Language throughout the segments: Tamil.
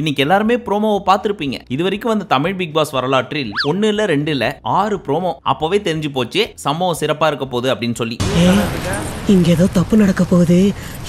இன்னைக்கு எல்லாருமே ப்ரோமோவை பார்த்திருப்பீங்க. இதுவரைக்கும் வந்த தமிழ் பிக் பாஸ் வரலாற்றில் 1 இல்ல 2 இல்ல 6 ப்ரோமோ. அப்பவே தெரிஞ்சு போச்சு சம்பவம் சிறப்பா இருக்க போகுது அப்படின்னு சொல்லி. இங்க ஏதோ தப்பு நடக்க போகுது,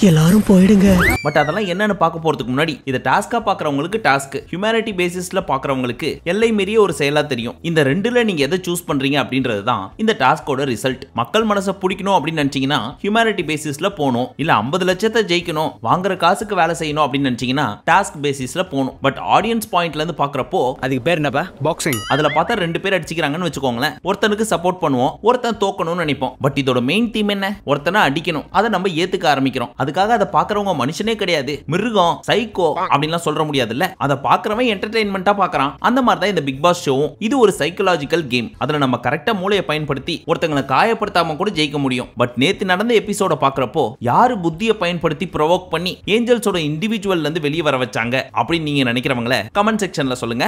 எல்லாரும் போயிடுங்க. பட் அதெல்லாம் என்னன்னு பார்க்க போறதுக்கு முன்னாடி இத டாஸ்கா பாக்குறவங்களுக்கு டாஸ்க், ஹியூமனிட்டி பேசிஸ்ல பாக்குறவங்களுக்கு எல்லை மீறிய ஒரு செயலா தெரியும். இந்த ரெண்டுல நீங்க எதை சூஸ் பண்றீங்க அப்படின்றது தான் இந்த டாஸ்கோட ரிசல்ட். மக்கள் மனசை பிடிக்கணும் அப்படின்னு நினைச்சீங்கன்னா ஹியூமனிட்டி பேசிஸ்ல போகணும். இல்ல 50 லட்சத்தை ஜெயிக்கணும், வாங்குற காசுக்கு வேலை செய்யணும் அப்படின்னு நினைச்சீங்கன்னா டாஸ்க் பேசிஸ்ல போகணும். பட் ஆடியன்ஸ் பாயிண்ட்ல இருந்து பாக்குறப்போ அதுக்கு பேர் என்னப்பா? பாக்ஸிங். அதுல பார்த்தா 2 பேர் அடிச்சுக்கிறாங்கன்னு வச்சுக்கோங்களேன். ஒருத்தனுக்கு சப்போர்ட் பண்ணுவோம், ஒருத்தன் தோக்கணும்னு நினைப்போம். பட் இதோட மெயின் தீம் என்ன? ஒருத்தனை அடிக்கணும். அதை நம்ம ஏத்துக்க ஆரம்பிக்கிறோம். அதுக்காக அதை பாக்குறவங்க மனுஷனே கிடையாது, மிருகம், சைக்கோ அப்படின்லாம் சொல்ற முடியாதுல்ல. அதை பாக்குறவன் என்டர்டெயின்மெண்டா பாக்குறான். அந்த மாதிரி தான் இந்த பிக் பாஸ் ஷோவும். இது ஒரு சைக்கலாஜிக்கல் கேம். அதுல நம்ம கரெக்டா மூளையை பயன்படுத்தி ஒருத்தங்களை காயப்படுத்தாம கூட ஜெயிக்க முடியும். பட் நேத்து நடந்த எபிசோட பாக்குறப்போ யாரு புத்தியை பயன்படுத்தி ப்ரொவோக் பண்ணி ஏஞ்சல்ஸோட இண்டிவிஜுவல்ல இருந்து வெளியே வர வச்சாங்க அப்படின்னு நீங்க நினைக்கிறவங்கள கமெண்ட் செக்ஷன்ல சொல்லுங்க.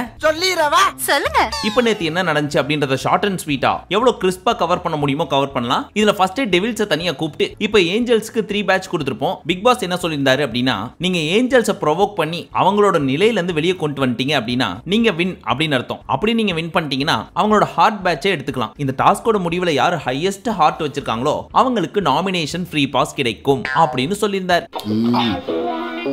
சொல்லுங்க. இப்போ நேத்து என்ன நடந்துச்சு அப்படின்றத ஷார்ட் அண்ட் ஸ்வீட்டா எவ்வளவு கிறிஸ்பா கவர் பண்ண முடியுமோ கவர் பண்ணலாம். இதுல ஃபர்ஸ்ட் டெவில்ஸை தனியா கூப்பிட்டு இப்போ ஏஞ்சல்ஸ்க்கு 3 பேட்ச் கொடுத்திருப்போம். பிக் பாஸ் என்ன சொல்லியிருந்தாரு அப்படின்னா, நீங்க ஏஞ்சல்ஸை ப்ரொவோக் பண்ணி அவங்களோட நிலையில இருந்து வெளியே கொண்டு வந்துட்டீங்க அப்படின்னா நீங்க வின் அப்படின்னு அர்த்தம். அப்படி நீங்க வின் பண்ணிட்டீங்கன்னா அவங்களோட ஹார்ட் பேட்சை எடுத்துக்கலாம். இந்த டாஸ்கோட முடிவுல யாரு ஹையஸ்ட் ஹார்ட் வச்சிருக்காங்களோ அவங்களுக்கு நாமினேஷன் ஃப்ரீ பாஸ் கிடைக்கும் அப்படின்னு சொல்லியிருந்தார்.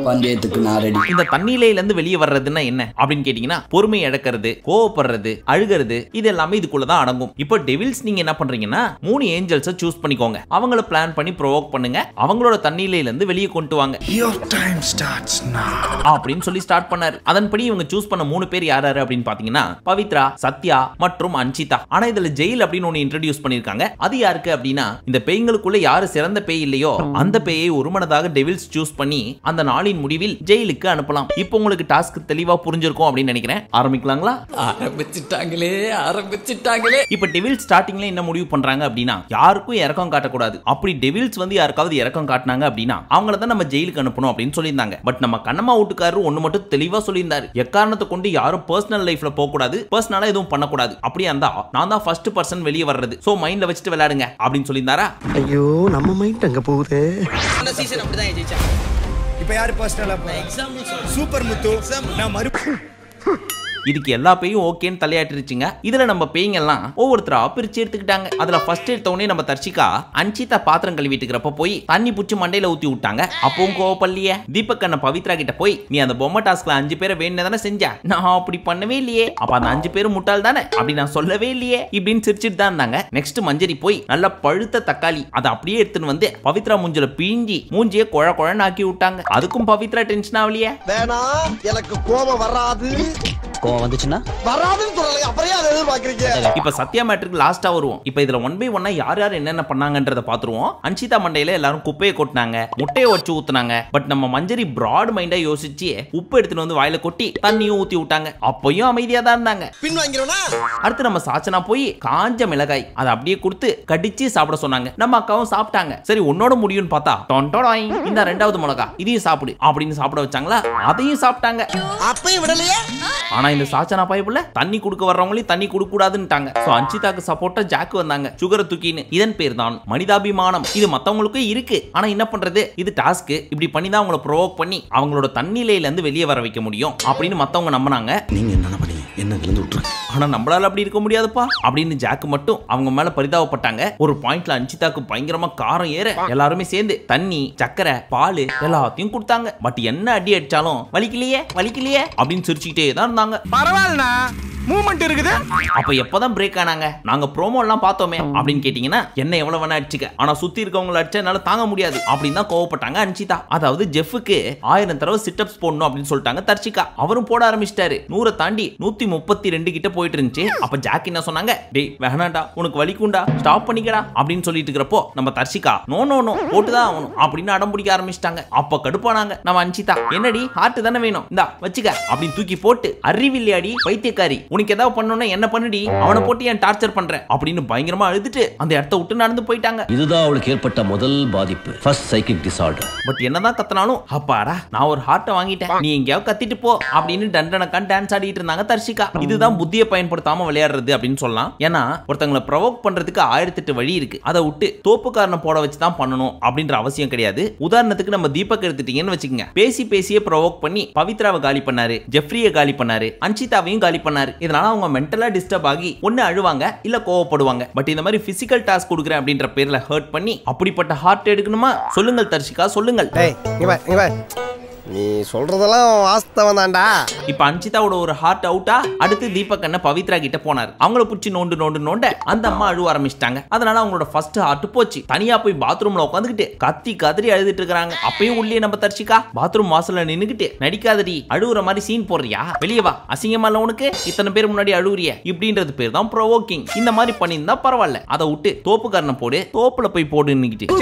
பந்தயத்துக்கு நான் ரெடி. இந்த தண்ணிலையில இருந்து வெளியே வர்றதுன்னா என்ன அப்படின்னு கேட்டீங்கன்னா, பொறுமை இழக்கிறது, கோவப்படுறது, அழுகிறது, இது எல்லாமே இதுக்குள்ளதான் அடங்கும். இப்போ டெவில்ஸ் நீங்க என்ன பண்றீங்கன்னா 3 ஏஞ்சல்ஸை சூஸ் பண்ணிக்கோங்க. அவங்கள பிளான் பண்ணி ப்ரோவோக் பண்ணுங்க. அவங்களோட தண்ணிலையில இருந்து வெளியே கொண்டு வாங்க. Your time starts now. அப்படின்னு சொல்லி ஸ்டார்ட் பண்ணாரு. அதன்படி இவங்க சூஸ் பண்ண 3 பேர் யார் அப்படின்னு பாத்தீங்கன்னா பவித்ரா, சத்யா மற்றும் அன்ஷிதா. ஆனா இதுல ஜெயில் அப்படின்னு ஒன்னு இன்ட்ரோடியூஸ் பண்ணிருக்காங்க. அது யாருக்கு அப்படின்னா, இந்த பேய்களுக்குள்ள யாரு சிறந்த பேய் இல்லையோ அந்த பேயை ஒருமனதாக டெவில்ஸ் சூஸ் பண்ணி அந்த நாளின் முடிவில் ஜெயிலுக்கு அனுப்பலாம். இப்போ உங்களுக்கு டாஸ்க் தெளிவா புரிஞ்சிருக்கும் அப்படின்னு நினைக்கிறேன். ஆரம்பிக்கலாங்களா? ஆரம்பிச்சிட்டாங்களே. இப்போ டெவில்ஸ் ஸ்டார்டிங்ல என்ன முடிவு பண்றாங்க அப்படின்னா, யாருக்கும் இரக்கம் காட்டக்கூடாது. அப்படி டெவில்ஸ் வந்து யாருக்காவது இரக்கம் காட்டினாங்க அப்படின்னா அவங்கள தான் நம்ம ஜெயிலுக்கு அனுப்பணும் அப்படின்னு சொல்லியிருந்தாங்க. பட் நம்ம கண்ணம்மா வீட்டுக்காரர் ஒண்ணு மட்டும் தெளிவா சொல்லியிருந்தாரு, எக்காரணத்தை கொண்டு யாரும் பர்சனல் லைஃப்ல போக கூடாது, பர்சனலா எதுவும் பண்ணக்கூடாது. அப்படியே இருந்தா நான் தான் ஃபர்ஸ்ட் பர்சன் வெளியே வர்றது, சோ மைண்ட்ல வச்சுட்டு விளையாடுங்க அப்படின்னு சொல்லியிருந்தாரா. ஐயோ, நம்ம மைண்ட் அங்க போகுது. அந்த சீசன் அப்படிதான் ஜெயிச்சா. இப்ப யாரு பர்சனலா எக்ஸாம்பிள் சூப்பர் முத்து நான் மறு இதுக்கு எல்லா பேயும் ஓகேன்னு தலையாட்டிருச்சுங்க. இதுல நம்ம பேய்ங்க எல்லாம் ஒவ்வொருத்தரா பிரிச்சு எடுத்துக்கிட்டாங்க. அதுல ஃபர்ஸ்ட் எடுத்தவனே நம்ம தர்ஷிகா அன்ஷிதா பாத்திரம் கழுவிட்டு இருக்கிறப்ப போய் தண்ணி புடிச்சு மண்டையில ஊத்தி விட்டாங்க. அப்பவும் கோவப்படலையே. தீபக் அண்ணன் பவித்ரா கிட்ட போய், நீ அந்த பொம்மை டாஸ்க்ல 5 பேரை வேணும் தானே செஞ்ச, நான் அப்படி பண்ணவே இல்லையே, அப்ப அந்த 5 பேரும் முட்டாள் தானே, அப்படி நான் சொல்லவே இல்லையே இப்படின்னு சிரிச்சிட்டு தான் இருந்தாங்க. நெக்ஸ்ட் மஞ்சரி போய் நல்ல பழுத்த தக்காளி அதை அப்படியே எடுத்துன்னு வந்து பவித்ரா மூஞ்சில பிழிஞ்சி மூஞ்சியை குழ குழன்னு ஆக்கி விட்டாங்க. அதுக்கும் பவித்ரா டென்ஷன் ஆகலையே. வேணா, எனக்கு கோபம் வராது. கோவம் வந்துச்சுன்னா வராதுன்னு சொல்லல, அப்புறம் அதை எதிர்பார்க்கறீங்க. இப்ப சத்யா மேட்ருக்கு லாஸ்டா வருவோம். இப்ப இதுல 1 by 1 யார் யார் என்னென்ன பண்ணாங்கன்றத பாத்துருவோம். அன்ஷிதா மண்டையில எல்லாரும் குப்பையை கொட்டினாங்க, முட்டையை வச்சு ஊத்துனாங்க. பட் நம்ம மஞ்சரி பிராட் மைண்டா யோசிச்சு உப்பு எடுத்துட்டு வந்து வாயில கொட்டி தண்ணியும் ஊத்தி விட்டாங்க. அப்பயும் அமைதியா தான் இருந்தாங்க. பின் வாங்கிறோனா. அடுத்து நம்ம சாச்சனா போய் காஞ்ச மிளகாய் அதை அப்படியே கொடுத்து கடிச்சு சாப்பிட சொன்னாங்க. நம்ம அக்காவும் சாப்பிட்டாங்க. சரி உன்னோட முடியும்னு பார்த்தா டொண்டோடாய் இந்த 2வது மிளகா இதையும் சாப்பிடு அப்படின்னு சாப்பிட வச்சாங்களா, அதையும் சாப்பிட்டாங்க. அப்பயும் விடலையே. ஆனா இந்த சாச்சனா பாய்ப்புல தண்ணி குடுக்க வர்றவங்களையும் தண்ணி குடுக்க கூடாதுன்னுட்டாங்க. சோ அன்ஷிதாக்கு சப்போர்ட்டா ஜாக் வந்தாங்க, சுகரை தூக்கின்னு. இதன் பேர் தான் மனிதாபிமானம். இது மத்தவங்களுக்கும் இருக்கு, ஆனா என்ன பண்றது, இது டாஸ்க். இப்படி பண்ணி தான் அவங்கள ப்ரோவோக் பண்ணி அவங்களோட தண்ணிலையில இருந்து வெளியே வர வைக்க முடியும் அப்படின்னு மத்தவங்க நம்பினாங்க. நீங்க என்ன பண்ணீங்க, என்ன விழுந்து விட்டுருங்க. ஆனா நம்மளால அப்படி இருக்க முடியாதுப்பா அப்படின்னு ஜாக் மட்டும் அவங்க மேல பரிதாபப்பட்டாங்க. ஒரு பாயிண்ட்ல அன்ஷிதாக்கு பயங்கரமா காரம் ஏற எல்லாருமே சேர்ந்து தண்ணி, சக்கரை, பால் எல்லாத்தையும் கொடுத்தாங்க. பட் என்ன அடி அடிச்சாலும் வலிக்கலையே வலிக்கலையே அப்படின்னு சிரிச்சுக்கிட்டே தான் இருந்தாங்க. பரவாயில்லண்ணா, மூவ்மெண்ட் இருக்குது. அப்ப எப்பதான் பிரேக் ஆனாங்க? நாங்க ப்ரோமோ எல்லாம் பார்த்தோமே அப்படின்னு கேட்டீங்கன்னா, என்ன எவ்வளவு வேணா அடிச்சுக்க, ஆனா சுத்தி இருக்கவங்களை அடிச்சா என்னால தாங்க முடியாது அப்படின்னு தான் கோவப்பட்டாங்க அன்ஷிதா. அதாவது ஜெஃப்க்கு 1000 தடவை சிட்டப்ஸ் போடணும் அப்படின்னு சொல்லிட்டாங்க தர்ஷிகா. அவரும் போட ஆரம்பிச்சிட்டாரு. 100 தாண்டி 132 கிட்ட போயிட்டு இருந்துச்சு. அப்ப ஜாக் என்ன சொன்னாங்க, டேய் வேணாண்டா, உனக்கு வலிக்குண்டா, ஸ்டாப் பண்ணிக்கடா அப்படின்னு சொல்லிட்டு இருக்கிறப்போ நம்ம தர்ஷிகா நோ நோ நோ போட்டுதான் ஆகணும் அப்படின்னு அடம் பிடிக்க ஆரம்பிச்சிட்டாங்க. அப்ப கடுப்பானாங்க நம்ம அன்ஷிதா. என்னடி ஹார்ட் தானே வேணும், இந்தா வச்சுக்க அப்படின்னு தூக்கி போட்டு, அறிவில்லையாடி பைத்தியக்காரி, உனக்கு ஏதாவது பண்ணணும்னா என்ன பண்ணுடி, அவனை போட்டு ஏன் டார்ச்சர் பண்ற அப்படின்னு பயங்கரமா அழுதுட்டு அந்த இடத்த விட்டு நடந்து போயிட்டாங்க. இதுதான் அவளுக்கு ஏற்பட்ட முதல் பாதிப்பு, ஃபர்ஸ்ட் சைக்கிக் டிசார்டர். பட் என்னதான் கத்தனாலும் அப்பாடா நான் ஒரு ஹார்ட்டை வாங்கிட்டேன், நீ எங்கேயாவது கத்திட்டு போ அப்படின்னு டண்டனக்கான் டான்ஸ் ஆடிட்டு இருந்தாங்க தர்ஷிகா. இதுதான் புத்தியை பயன்படுத்தாம விளையாடுறது அப்படின்னு சொல்லலாம். ஏன்னா ஒருத்தங்களை ப்ரொவோக் பண்றதுக்கு 1008 வழி இருக்கு. அதை விட்டு தோப்புக்காரனை போட வச்சு தான் பண்ணணும் அப்படின்ற அவசியம் கிடையாது. உதாரணத்துக்கு நம்ம தீபக் எடுத்துட்டீங்கன்னு வச்சுக்கோங்க, பேசியே ப்ரொவோக் பண்ணி பவித்ராவை காலி பண்ணாரு, ஜெஃப்ரியை காலி பண்ணாரு, அன்ஷிதாவையும் காலி பண்ணாரு. இதனால அவங்க மென்டலா டிஸ்டர்ப் ஆகி ஒன்னு அழுவாங்க இல்ல கோவப்படுவாங்க. பட் இந்த மாதிரி பிசிக்கல் டாஸ்க் கொடுக்குறேன் அப்படின்ற பேர்ல ஹர்ட் பண்ணி அப்படிப்பட்ட ஹார்ட் எடுக்கணுமா? சொல்லுங்கள் தர்ஷிகா சொல்லுங்கள். நீ சொல்றதெல்லாம் வாஸ்தவம் தான்டா. இப்ப அன்ஷிதாவோட ஒரு ஹார்ட் அவுட்டா, அடுத்து தீபக் அண்ணன் பவித்ரா கிட்ட போனார். அவங்கள புடிச்சு நோண்ட அந்த அம்மா அழுவ ஆரம்பிச்சிட்டாங்க. அதனால அவங்களோட ஃபர்ஸ்ட் ஹார்ட் போச்சு. தனியா போய் பாத்ரூம்ல உட்காந்துக்கிட்டு கத்தி கதறி அழுதுட்டு இருக்காங்க. அப்பயும் உள்ளே நம்ம தர்ஷிகா பாத்ரூம் வாசல்ல நின்னுக்கிட்டு நடிக்காதடி, அழுவுற மாதிரி சீன் போடுறியா, வெளியே வா, அசிங்கமா இல்ல உனக்கு, இத்தனை பேர் முன்னாடி அழுவுறிய, இப்படின்றது பேர் தான் ப்ரோவோக்கிங். இந்த மாதிரி பண்ணியிருந்தா பரவாயில்ல, அதை விட்டு தோப்புக்காரனை போடு, தோப்புல போய் போடுன்னுக்கிட்டு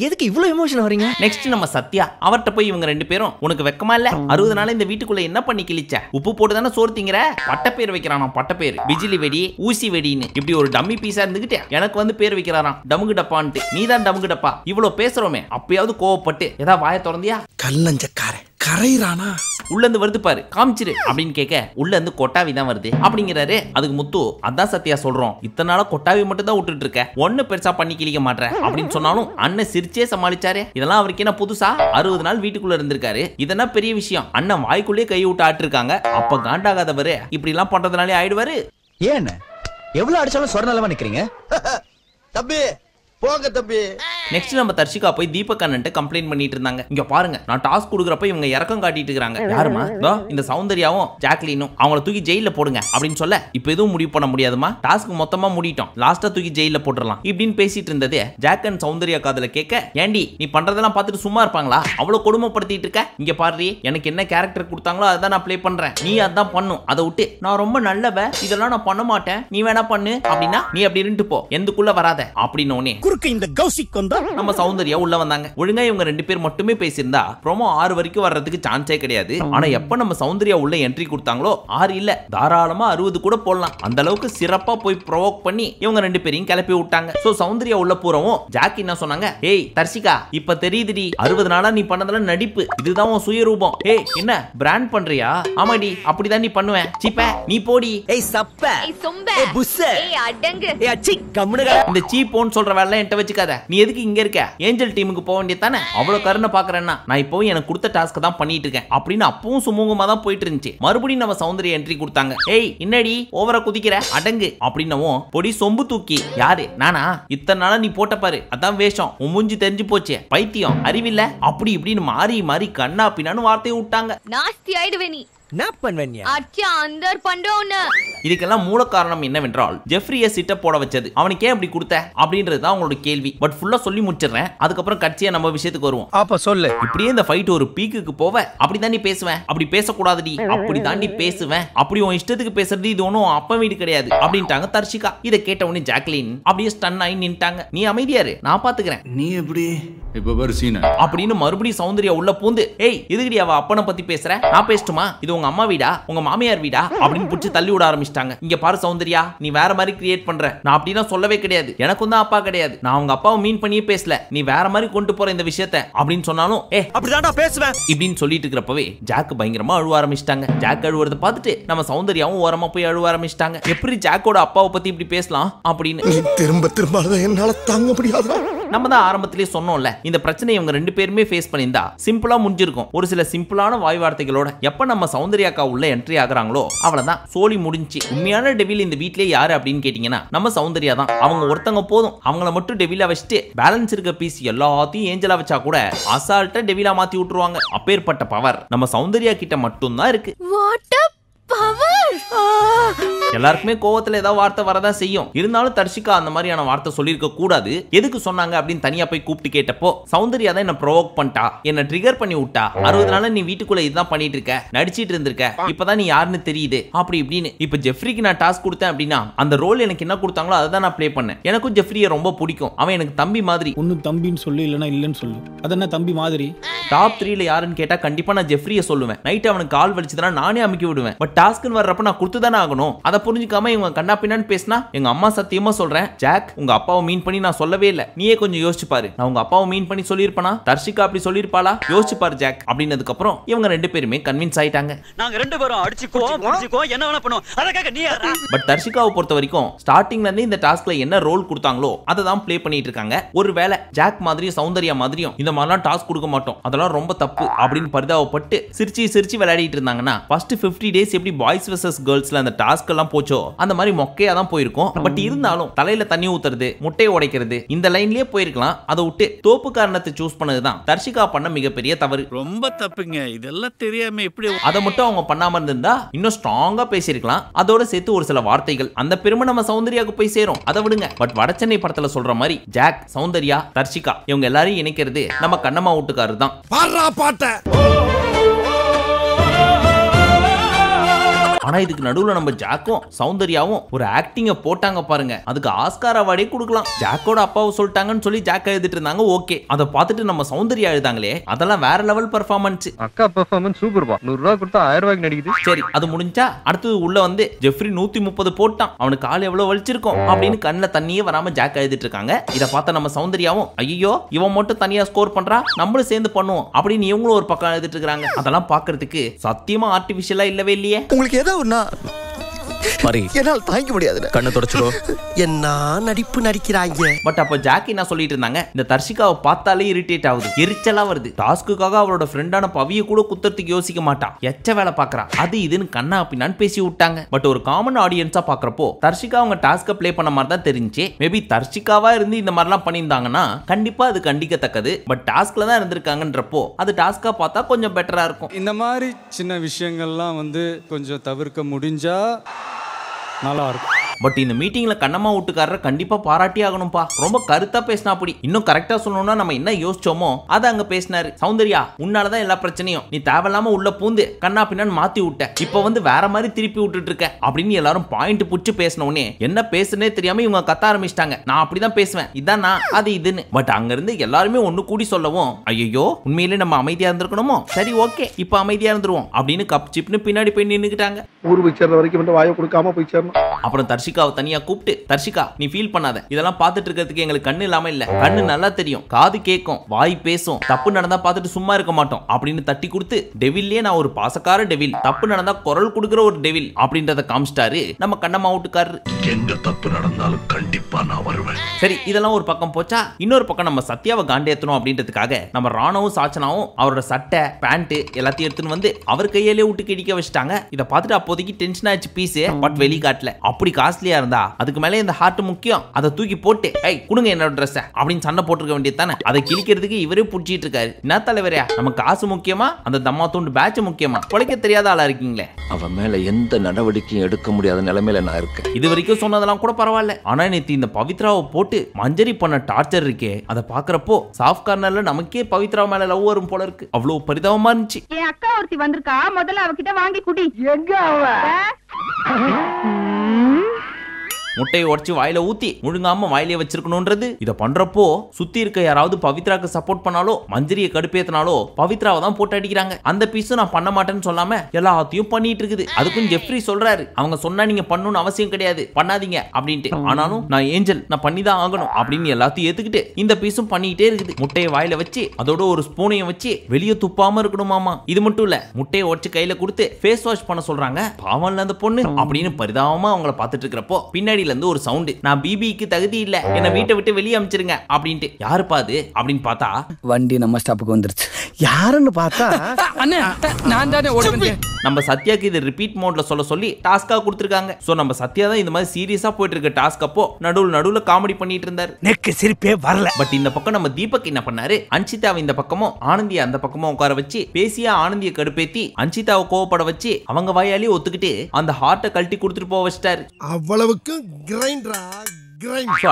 எதுக்கு இவ்வளவு எமோஷன் வரீங்க? நெக்ஸ்ட் நம்ம சத்யா, அவர்கிட்ட போய் இவங்க ரெண்டு பேரும் உனக்கு வெக்கமா இல்ல, 60 நாள் இந்த வீட்டுக்குள்ள என்ன பண்ணி கிழிச்ச, உப்பு போட்டு தானே சோறு திங்கிற, பட்ட பேர் வைக்கிறானா, பட்ட பேர் பிஜிலி வெடி ஊசி வெடின்னு இப்படி ஒரு டம்மி பீஸா இருந்துகிட்டு எனக்கு வந்து பேர் வைக்கிறாராம் டமுகு டப்பான்ட்டு. நீ தான் டமுகு டப்பா, இவ்வளவு பேசுறோமே, அப்பயாவது கோவப்பட்டு ஏதாவது வாய திறந்தியா? கல்லஞ்சக்கார கரையிறானா உள்ள இருந்து வருது பாரு, காமிச்சிரு அப்படின்னு கேட்க உள்ள இருந்து கொட்டாவி தான் வருது அப்படிங்கிறாரு. அதுக்கு முத்து, அதான் சத்யா சொல்றோம், இத்தனை நாளா கொட்டாவி மட்டும் தான் விட்டுட்டு இருக்க, ஒண்ணு பெருசா பண்ணி கிழிக்க மாட்டேன் அப்படின்னு சொன்னாலும் அண்ணன் சிரிச்சே சமாளிச்சாரு. இதெல்லாம் அவருக்கு என்ன புதுசா? 60 நாள் வீட்டுக்குள்ள இருந்திருக்காரு, இதெல்லாம் பெரிய விஷயம். அண்ணன் வாய்க்குள்ளே கை விட்டு ஆட்டு இருக்காங்க. அப்ப காண்டாகாதவரு இப்படி எல்லாம் பண்றதுனாலே ஆயிடுவாரு. ஏன் எவ்வளவு அடிச்சாலும் சொரணலமா நிக்கிறீங்க தம்பி? போங்க தம்பி. நெக்ஸ்ட் நம்ம தர்ஷிகா போய் தீபக் அண்ணன்ட்ட கம்ப்ளைண்ட் பண்ணிட்டு இருந்தாங்க. இங்க பாருங்க, நான் டாஸ்க் கொடுக்குறப்ப இவங்க இறக்கம் காட்டிட்டு இருக்காங்க. யாருமா? இந்த சௌந்தர்யாவும் ஜாக்லினும், அவங்கள தூக்கி ஜெயில போடுங்க அப்படின்னு சொல்ல, இப்ப எதுவும் முடிவு பண்ண முடியாதுமா, டாஸ்க் மொத்தமா முடிட்டோம், லாஸ்டா தூக்கி ஜெயில போட்டுடலாம் இப்படின்னு பேசிட்டு இருந்தது. ஜாக் அண்ட் சௌந்தர்யா காதுல கேட்க, ஏண்டி நீ பண்றதெல்லாம் பார்த்துட்டு சும்மா இருப்பாங்களா, அவ்வளவு கொடுமைப்படுத்திட்டு இருக்க, இங்க பாரு எனக்கு என்ன கேரக்டர் கொடுத்தாங்களோ அதான் நான் ப்ளே பண்றேன், நீ அதான் பண்ணும், அதை விட்டு நான் ரொம்ப நல்லவ இதெல்லாம் நான் பண்ண மாட்டேன் நீ வேணா பண்ணு அப்படின்னா நீ அப்படி இருந்துட்டு போ, எந்துக்குள்ள வராத அப்படின்னு இந்த கௌசிக் வந்தா நம்ம சௌந்தர்யா உள்ள வந்தாங்க. ஒழுங்கா இவங்க ரெண்டு பேர் மட்டுமே பேசியிருந்தா ப்ரோமோ 6 வரைக்கும் வர்றதுக்கு சான்ஸே கிடையாது. ஆனா எப்ப நம்ம சௌந்தர்யா உள்ள என்ட்ரி கொடுத்தாங்களோ 6 இல்ல தாராளமா 60 கூட போடலாம். அந்த அளவுக்கு சிறப்பா போய் ப்ரோவோக் பண்ணி இவங்க ரெண்டு பேரையும் கிளப்பி விட்டாங்க. சோ சௌந்தர்யா உள்ள போறவும் ஜாக் என்ன சொன்னாங்க, ஏய் தர்ஷிகா இப்ப தெரியுதுடி 60 நாளா நீ பண்ணதெல்லாம் நடிப்பு, இதுதான் உன் சுயரூபம். ஏய் என்ன பிராண்ட் பண்றியா? ஆமாடி அப்படிதான் நீ பண்ணுவேன், சீப்ப நீ போடி. ஏய் சப்ப ஏய் சொம்ப ஏய் புஸ்ஸ ஏய் அடங்கு ஏய் அச்சி கம்முனுங்க. இந்த சீப்போன்னு சொல்ற வேலை என்கிட்ட வச்சுக்காத, நீ எதுக்கு இங்க இருக்க, ஏஞ்சல் டீமுக்கு போக வேண்டியது தானே, அவ்வளவு கருணை பாக்குறேன்னா நான் இப்பவும் எனக்கு கொடுத்த டாஸ்க் தான் பண்ணிட்டு இருக்கேன் அப்படின்னு அப்பவும் சுமூகமா தான் போயிட்டு இருந்துச்சு. மறுபடியும் நம்ம சௌந்தர்யா என்ட்ரி கொடுத்தாங்க. ஏய் என்னடி ஓவரா குதிக்கிற, அடங்கு அப்படின்னவும் பொடி சொம்பு தூக்கி, யாரு நானா, இத்தனை நாளா நீ போட்ட பாரு அதான் வேஷம், உன் மூஞ்சி தெரிஞ்சு போச்சு, பைத்தியம் அறிவில்ல அப்படி இப்படின்னு மாறி மாறி கண்ணா பின்னான்னு வார்த்தையை விட்டாங்க. நாஸ்தி ஆயிடுவே நீ என்ன பண்ணுவீங்க? அச்சா அந்தர் பண்றோன்னு. இதுக்கெல்லாம் மூல காரணம் என்னவென்றால் ஜெஃப்ரியை சிட்ட போட வச்சது. அவனுக்கே அப்படி கொடுத்த அப்படின்றது தான் உங்களோட கேள்வி. பட் ஃபுல்லா சொல்லி முடிச்சிடுறேன், அதுக்கப்புறம் கட்சியா நம்ம விஷயத்துக்கு வருவோம். அப்ப சொல்லு. இப்படியே இந்த ஃபைட் ஒரு பீக்குக்கு போவ, அப்படி தாண்டி பேசுவேன், அப்படி பேசக்கூடாதுடி, அப்படி தாண்டி பேசுவேன், அப்படி உன் இஷ்டத்துக்கு பேசுறது இது ஒன்றும் அப்ப வீடு கிடையாது அப்படின்ட்டாங்க தர்ஷிகா. இதை கேட்ட உடனே ஜாக்லின் அப்படியே ஸ்டன் ஆகி நின்ட்டாங்க. நீ அமைதியாரு நான் பாத்துக்கிறேன், நீ எப்படி இப்ப பாரு சீன அப்படின்னு மறுபடியும் சௌந்தர்யா உள்ள பூந்து, ஏய் எதுக்குடி அவ அப்பனை பத்தி பேசுற, நான் பேசட்டுமா, இது உங்க அம்மா வீடா உங்க மாமியார் வீடா அப்படின்னு புடிச்சு தள்ளி விட ஆரம்பிச்சிட்டாங்க. இங்க பாரு சௌந்தர்யா நீ வேற மாதிரி கிரியேட் பண்ற, நான் அப்படின்னா சொல்லவே கிடையாது, எனக்கும் தான் அப்பா கிடையாது, நான் அவங்க அப்பாவை மீன் பண்ணியே பேசல, நீ வேற மாதிரி கொண்டு போற இந்த விஷயத்தை அப்படின்னு சொன்னாலும் அப்படிதான்டா பேசுவேன் இப்படின்னு சொல்லிட்டு இருக்கிறப்பவே ஜாக் பயங்கரமா அழுவ ஆரம்பிச்சிட்டாங்க. ஜாக் அழுவுறத பார்த்துட்டு நம்ம சௌந்தர்யாவும் ஓரமா போய் அழுவ ஆரம்பிச்சிட்டாங்க. எப்படி ஜாக்கோட அப்பாவை பத்தி இப்படி பேசலாம் அப்படின்னு திரும்ப திரும்ப என்னால தாங்க முடியாது. நம்ம தான் ஆரம்பத்திலேயே சொன்னோம்ல, இந்த பிரச்சனை இவங்க ரெண்டு பேருமே ஃபேஸ் பண்ணியிருந்தா சிம்பிளா முடிஞ்சிருக்கும். ஒரு சில சிம்பிளான வாய் வார்த்தைகளோட எப்ப நம்ம சௌந்தர்யாக்கா உள்ள என்ட்ரி ஆகுறாங்களோ அவ்வளவுதான் சோலி முடிஞ்சு. உண்மையான டெவில் இந்த வீட்லயே யாரு அப்படின்னு கேட்டீங்கன்னா நம்ம சௌந்தர்யா தான். அவங்க ஒருத்தங்க போதும், அவங்கள மட்டும் டெவிலா வச்சுட்டு பேலன்ஸ் இருக்க பீஸ் எல்லாத்தையும் ஏஞ்சலா வச்சா கூட அசால்ட்டா டெவிலா மாத்தி விட்டுருவாங்க. அப்பேற்பட்ட பவர் நம்ம சௌந்தர்யா கிட்ட மட்டும் தான் இருக்கு. What a power! எல்லாருக்குமே கோவத்துல ஏதாவது வார்த்தை வரதான் செய்யும். இருந்தாலும் தர்ஷிகா அந்த மாதிரியான வார்த்தை சொல்லியிருக்க கூடாது. எதுக்கு சொன்னாங்க அப்படின்னு தனியா போய் கூப்பிட்டு கேட்டப்போ சௌந்தர்யா தான் என்ன ப்ரோவோக் பண்ணிட்டா, என்ன ட்ரிகர் பண்ணி விட்டா. 60 நாளா நீ வீட்டுக்குள்ள இதுதான் பண்ணிட்டு இருக்க, நடிச்சிட்டு இருந்திருக்க, இப்பதான் நீ யாருன்னு தெரியுது அப்படி இப்படின்னு. இப்ப ஜெஃப்ரிக்கு நான் டாஸ்க் கொடுத்தேன் அப்படின்னா அந்த ரோல் எனக்கு என்ன கொடுத்தாங்களோ அதை தான் நான் ப்ளே பண்ணேன். எனக்கும் ஜெஃப்ரியை ரொம்ப பிடிக்கும். அவன் எனக்கு தம்பி மாதிரி. ஒன்னு தம்பின்னு சொல்லு, இல்லைன்னா இல்லைன்னு சொல்லு. அதென்ன தம்பி மாதிரி. டாப் 3ல யாருன்னு கேட்டா கண்டிப்பா நான் ஜெஃப்ரியை சொல்லுவேன். நைட் அவனுக்கு கால் வலிச்சதுனா நானே அமுக்கி விடுவேன். பட் டாஸ்க்னு வர்றப்ப நான் கொடுத்து தானே ஆகணும். அதை புரிஞ்சுக்காம இவங்க கண்ணா பின்னான்னு பேசினா எங்க அம்மா சத்தியமா சொல்றேன், ஜாக் உங்க அப்பாவை மீன் பண்ணி நான் சொல்லவே இல்லை, நீயே கொஞ்சம் யோசிச்சு பாரு. நான் உங்க அப்பாவை மீன் பண்ணி சொல்லியிருப்பேனா, தர்ஷிகா அப்படி சொல்லியிருப்பாளா, யோசிச்சு பாரு ஜாக் அப்படின்னதுக்கு அப்புறம் இவங்க 2 பேருமே கன்வின்ஸ் ஆயிட்டாங்க. நாங்க 2 பேரும் அடிச்சுக்கோ என்ன வேணா பண்ணுவோம். அதற்காக நீ யாரா? பட் தர்ஷிகாவை பொறுத்த வரைக்கும் ஸ்டார்டிங்ல இருந்து இந்த டாஸ்க்ல என்ன ரோல் கொடுத்தாங்களோ அதை தான் ப்ளே பண்ணிட்டு இருக்காங்க. ஒருவேளை ஜாக் மாதிரியும் சௌந்தர்யா மாதிரியும் இந்த மாதிரிலாம் டாஸ்க் கொடுக்க மாட்டோம், அதெல்லாம் ரொம்ப தப்பு அப்படின்னு பரிதாபப்பட்டு சிரிச்சு சிரிச்சு விளையாடிட்டு இருந்தாங்கன்னா ஃபர்ஸ்ட் 50 டேஸ் எப்படி பாய்ஸ் வெர்சஸ் கேர்ள்ஸ்ல அந்த டாஸ்க் எல்லாம் போச்சோ அந்த மாதிரி மொக்கையா தான் போயிருக்கும். பட் இருந்தாலும் தலையில தண்ணி ஊத்துறது, முட்டையை உடைக்கிறது இந்த லைன்லயே போயிருக்கலாம். அதை விட்டு தோப்பு காரணத்தை சூஸ் பண்ணதுதான் தர்ஷிகா பண்ண மிகப்பெரிய தவறு. ரொம்ப தப்புங்க, இதெல்லாம் தெரியாம எப்படி. அதை மட்டும் அவங்க பண்ணாம இருந்திருந்தா இன்னும் ஸ்ட்ராங்கா பேசியிருக்கலாம். அதோட சேர்த்து ஒரு சில வார்த்தைகள் அந்த பெருமை நம்ம சௌந்தர்யாவுக்கு போய் சேரும், அதை விடுங்க. பட் வடச்சென்னை படத்துல சொல்ற மாதிரி ஜாக், சௌந்தர்யா, தர்ஷிகா இவங்க எல்லாரையும் இணைக்கிறது நம்ம கண்ணம்மா வீட்டுக்காரரு தான். ஆனா இதுக்கு நடுவுல நம்ம ஜாக்கும் சௌந்தர்யாவும் ஒரு ஆக்டிங்க போட்டாங்க பாருங்க, அதுக்கு ஆஸ்கார் அவார்டே கொடுக்கலாம். ஜாக்கோட அப்பாவை சொல்லிட்டாங்கன்னு சொல்லி ஜாக் எழுதிட்டு இருந்தாங்க, ஓகே. அதை பார்த்துட்டு நம்ம சௌந்தர்யா எழுதாங்களே, அதெல்லாம் வேற லெவல் பெர்ஃபார்மன்ஸ். அக்கா பெர்ஃபார்மன்ஸ் சூப்பர்பா. 100 ரூபாய் கொடுத்தா 1000 ரூபாய்க்கு நடிக்குது. சரி, அது முடிஞ்சா அடுத்தது உள்ள வந்து ஜெஃப்ரி 130 போட்டான், அவனுக்கு கால் எவ்வளவு வலிச்சிருக்கும் அப்படின்னு கண்ணுல தண்ணியே வராம ஜாக் எழுதிட்டு இருக்காங்க. இதை பார்த்த நம்ம சௌந்தர்யாவும் ஐயோ இவன் மட்டும் தனியா ஸ்கோர் பண்றா, நம்மளும் சேர்ந்து பண்ணுவோம் அப்படின்னு இவங்களும் ஒரு பக்கம் எழுதிட்டு இருக்காங்க. அதெல்லாம் பாக்குறதுக்கு சத்தியமா ஆர்டிபிஷியலா இல்லவே இல்லையே. உங்களுக்கு ஏதோ என்னால் தாங்க முடியாது. கண்ணை தொடச்சுக்கோ. என்ன நடிப்பு நடிக்கிறாங்க. பட் அப்ப ஜாக்கி என்ன சொல்லிட்டு இருந்தாங்க, இந்த தர்ஷிகாவை பார்த்தாலே இரிட்டேட் ஆகுது, எரிச்சலா வருது. டாஸ்க்குக்காக அவளோட ஃப்ரெண்டான பவிய கூட குத்துறதுக்கு யோசிக்க மாட்டா, எச்ச வேலை பாக்குறா, அது இதுன்னு கண்ணா அப்படின்னான்னு பேசி விட்டாங்க. பட் ஒரு காமன் ஆடியன்ஸா பாக்குறப்போ தர்ஷிகா அவங்க டாஸ்க பிளே பண்ண மாதிரி தான் தெரிஞ்சு. மேபி தர்ஷிகாவா இருந்து இந்த மாதிரிலாம் பண்ணியிருந்தாங்கன்னா கண்டிப்பா அது கண்டிக்கத்தக்கது. பட் டாஸ்க்ல தான் இருந்திருக்காங்கன்றப்போ அது டாஸ்கா பார்த்தா கொஞ்சம் பெட்டரா இருக்கும். இந்த மாதிரி சின்ன விஷயங்கள்லாம் வந்து கொஞ்சம் தவிர்க்க முடிஞ்சா நல்லா இருக்கும். பட் இந்த மீட்டிங்ல கண்ணம்மா வீட்டுக்காரரை கண்டிப்பா பாராட்டி ஆகணும்பா. ரொம்ப கருத்தா பேசினா. அப்படி இன்னும் கரெக்டா சொல்லணும்னா நம்ம என்ன யோசிச்சோமோ அதை அங்க பேசினாரு. சௌந்தர்யா உன்னாலதான் எல்லா பிரச்சனையும், நீ தேவையில்லாம உள்ள பூந்து கண்ணா பின்னான்னு மாத்தி விட்ட, இப்ப வந்து வேற மாதிரி திருப்பி விட்டுட்டு இருக்க அப்படின்னு எல்லாரும் பாயிண்ட் புடிச்சு பேசினோடனே என்ன பேசுனே தெரியாம இவங்க கத்த ஆரம்பிச்சிட்டாங்க. நான் அப்படிதான் பேசுவேன், இதான் நான், அது இதுன்னு. பட் அங்க இருந்து எல்லாருமே ஒண்ணு கூடி சொல்லவும் ஐயோ உண்மையிலே நம்ம அமைதியா இருந்திருக்கணுமோ, சரி ஓகே இப்ப அமைதியா இருந்துருவோம் அப்படின்னு கப் சிப்னு பின்னாடி போய் நின்னுக்கிட்டாங்க. ஊர் போய் சேர்ற வரைக்கும் வந்து வாயை கொடுக்காம போய் சேரணும். அப்புறம் தர்ஷிகாவை தனியா கூப்பிட்டு, தர்ஷிகா நீ ஃபீல் பண்ணாத, இதெல்லாம் பார்த்துட்டு இருக்கிறதுக்கு எங்களுக்கு கண்ணு இல்லாம இல்ல, கண்ணு நல்லா தெரியும், காது கேட்கும், வாய் பேசும், தப்பு நடந்தா பார்த்துட்டு சும்மா இருக்க மாட்டோம் அப்படின்னு தட்டி கொடுத்து டெவில்லே நான் ஒரு பாசக்கார டெவில், தப்பு நடந்தா குரல் கொடுக்கிற ஒரு டெவில் அப்படின்றத காமிச்சிட்டாரு நம்ம கண்ணம்மா வீட்டுக்காரரு. எங்க தப்பு நடந்தாலும் கண்டிப்பா நான் வருவேன். சரி, இதெல்லாம் ஒரு பக்கம் போச்சா, இன்னொரு பக்கம் நம்ம சத்யாவை காண்டேத்தணும் அப்படின்றதுக்காக நம்ம ராணவும் சாச்சனாவும் அவரோட சட்டை பேண்ட் எல்லாத்தையும் எடுத்துன்னு வந்து அவர் கையிலே விட்டு கிடிக்க வச்சுட்டாங்க. இதை பார்த்துட்டு அப்போதைக்கு டென்ஷன் ஆச்சு பீஸ். பட் வெளிக்காட்டல அப்படி காஸ்ட்லியா இருந்தா அதுக்கு மேலே இந்த ஹார்ட் முக்கியம், அதை தூக்கி போட்டு ஐய் குடுங்க என்னோட ட்ரெஸ் அப்படின்னு சண்டை போட்டுருக்க வேண்டியது தானே. அதை கிழிக்கிறதுக்கு இவரே புடிச்சிட்டு இருக்காரு. என்ன தலைவரே, நம்ம காசு முக்கியமா அந்த தம்மா தூண்டு பேட்ச் முக்கியமா? உழைக்க தெரியாத ஆளா இருக்கீங்களே. அவன் மேல எந்த நடவடிக்கையும் எடுக்க முடியாத நிலைமையில நான் இருக்கேன். இது வரைக்கும் சொன்னதெல்லாம் கூட பரவாயில்ல, ஆனா நேத்து இந்த பவித்ராவை போட்டு மஞ்சரி பண்ண டார்ச்சர் இருக்கே, அதை பாக்குறப்போ சாஃப்ட் கார்னர்ல நமக்கே பவித்ரா மேல லவ் வரும் போல இருக்கு. அவ்வளவு பரிதாபமா இருந்துச்சு. என் அக்கா ஒருத்தி வந்திருக்கா, முதல்ல அவகிட்ட வாங்கி குடி. எங்க அவ? முட்டையை உடச்சி வாயில ஊத்தி முழுங்காம வாயிலே வச்சிருக்கணும்ன்றது. இதை பண்றப்போ சுத்தி இருக்க யாராவது பவித்ராக்கு சப்போர்ட் பண்ணாலோ மஞ்சரியை கடுப்பேத்தினாலோ பவித்ராவை தான் போட்டு அடிக்கிறாங்க. அந்த பீஸும் நான் பண்ண மாட்டேன்னு சொல்லாம எல்லாத்தையும் பண்ணிட்டு இருக்குது. அதுக்கும் ஜெஃப்ரி சொல்றாரு, அவங்க சொன்னா நீங்க பண்ணணும்னு அவசியம் கிடையாது, பண்ணாதீங்க அப்படின்ட்டு. ஆனாலும் நான் ஏஞ்சல், நான் பண்ணிதான் ஆகணும் அப்படின்னு எல்லாத்தையும் ஏத்துக்கிட்டு இந்த பீஸும் பண்ணிக்கிட்டே இருக்குது. முட்டையை வாயில வச்சு அதோட ஒரு ஸ்பூனையும் வச்சு வெளியே துப்பாம இருக்கணுமாமா. இது மட்டும் இல்ல, முட்டையை உடச்சு கையில கொடுத்து ஃபேஸ் வாஷ் பண்ண சொல்றாங்க. பாவம்ல அந்த பொண்ணு அப்படின்னு பரிதாபமா அவங்கள பார்த்துட்டு இருக்கிறப்போ பின்னாடி பின்னாடில இருந்து ஒரு சவுண்ட், நான் பிபிக்கு தகுதி இல்ல, என்ன வீட்டை விட்டு வெளியே அனுப்பிச்சிருங்க அப்படின்ட்டு. யாருப்பா அது அப்படின்னு பார்த்தா வண்டி நம்ம ஸ்டாப்புக்கு வந்துருச்சு. யாருன்னு பார்த்தா அண்ணே நான் தானே ஓடுறேன். நம்ம சத்யாக்கு இது ரிப்பீட் மோட்ல சொல்ல சொல்லி டாஸ்கா கொடுத்திருக்காங்க. சோ நம்ம சத்யா தான் இந்த மாதிரி சீரியஸா போயிட்டு இருக்க டாஸ்க் அப்போ நடுவுல காமெடி பண்ணிட்டு இருந்தாரு. நெக்கு சிரிப்பே வரல. பட் இந்த பக்கம் நம்ம தீபக் என்ன பண்ணாரு, அன்ஷிதாவை இந்த பக்கமும் ஆனந்தியை அந்த பக்கமும் உட்கார வச்சு பேசியா ஆனந்தியை கடுப்பேத்தி அன்ஷிதாவை கோவப்பட வச்சு அவங்க வாயாலே ஒத்துக்கிட்டு அந்த ஹார்ட்டை கழட்டி கொடுத்துட்டு போக வச்சிட்டாரு. அவ்வளவுக்கு கிரைண்டரா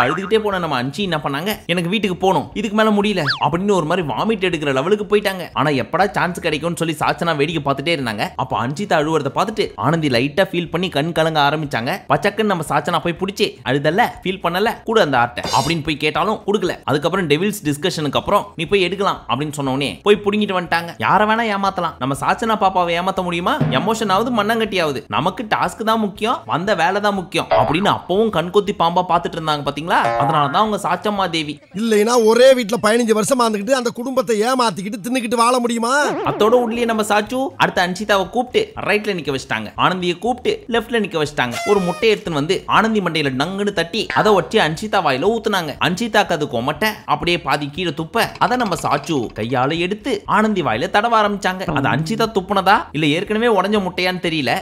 அழுதுகிட்டே போன நம்ம அன்ஷி என்ன பண்ணாங்க, எனக்கு வீட்டுக்கு போகணும், இதுக்கு மேல முடியல அப்படின்னு ஒரு மாதிரி வாமிட் எடுக்கிற லெவலுக்கு போயிட்டாங்க. ஆனா எப்படா சான்ஸ் கிடைக்கும்னு சொல்லி சாச்சனா வேடிக்கை பார்த்துட்டே இருந்தாங்க. அப்ப அன்ஷிதா அழுவுறத பார்த்துட்டு ஆனந்தி லைட்டா ஃபீல் பண்ணி கண் கலங்க ஆரம்பிச்சாங்க. பச்சக்கன்னு நம்ம சாச்சனா போய் பிடிச்சி அழுதல்ல, ஃபீல் பண்ணல, கூட அந்த ஆர்ட்டை அப்படின்னு போய் கேட்டாலும் கொடுக்கல. அதுக்கப்புறம் டெவில்ஸ் டிஸ்கஷனுக்கு அப்புறம் நீ போய் எடுக்கலாம் அப்படின்னு சொன்னோடனே போய் புடிங்கிட்டு வந்துட்டாங்க. யாரை வேணா ஏமாத்தலாம், நம்ம சாச்சனா பாப்பாவை ஏமாத்த முடியுமா? எமோஷன் ஆகுது, மண்ணங்கட்டியாவது, நமக்கு டாஸ்க் தான் முக்கியம், வந்த வேலை தான் முக்கியம் அப்படின்னு அப்பவும் கண்கொத்தி பாம்பா பார்த்துட்டு இருந்தாங்க பாத்தீங்களா. அதனாலதான் அவங்க சாச்சம்மா தேவி. இல்லைனா ஒரே வீட்ல 15 வருஷமா இருந்துகிட்டு அந்த குடும்பத்தை ஏமாத்திக்கிட்டு தின்னுக்கிட்டு வாழ முடியுமா? அதோட உள்ளே நம்ம சாச்சு அடுத்த அன்ஷிதாவை கூப்பிட்டு ரைட்ல நிக்க வச்சிட்டாங்க, ஆனந்தியை கூப்பிட்டு லெஃப்ட்ல நிக்க வச்சிட்டாங்க. ஒரு முட்டையை எடுத்துன்னு வந்து ஆனந்தி மண்டையில டங்குன்னு தட்டி அதை வச்சு அன்ஷிதா வாயில ஊத்துனாங்க. அன்ஷிதாக்கு அது கொமட்ட அப்படியே பாதி கீழே துப்ப அதை நம்ம சாச்சு கையால எடுத்து ஆனந்தி வாயில தடவ ஆரம்பிச்சாங்க. அது அன்ஷிதா துப்புனதா இல்ல ஏற்கனவே உடஞ்ச முட்டையான்னு தெரியல.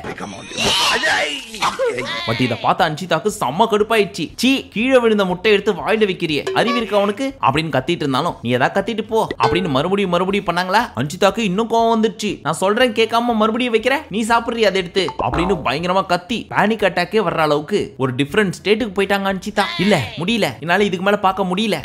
பட் இத பார்த்த அன்ஷிதாக்கு செம்ம கடுப்பாயிடுச்சு. சீ, கீழே விழுந்த முட்டை எடுத்து வாயில வைக்கிறியே, அறிவு இருக்கு அவனுக்கு அப்படின்னு கத்திட்டு இருந்தாலும் நீ ஏதா கத்திட்டு போ அப்படின்னு மறுபடியும் பண்ணாங்களா. அன்ஷிதாக்கு இன்னும் கோவம் வந்துருச்சு. நான் சொல்றேன் கேட்காம மறுபடியும் வைக்கிற, நீ சாப்பிடுறிய அதை எடுத்து அப்படின்னு பயங்கரமா கத்தி பேனிக் அட்டாக்கே வர்ற அளவுக்கு ஒரு டிஃபரண்ட் ஸ்டேட்டுக்கு போயிட்டாங்க அன்ஷிதா. இல்ல முடியல, என்னால இதுக்கு மேல பார்க்க முடியல,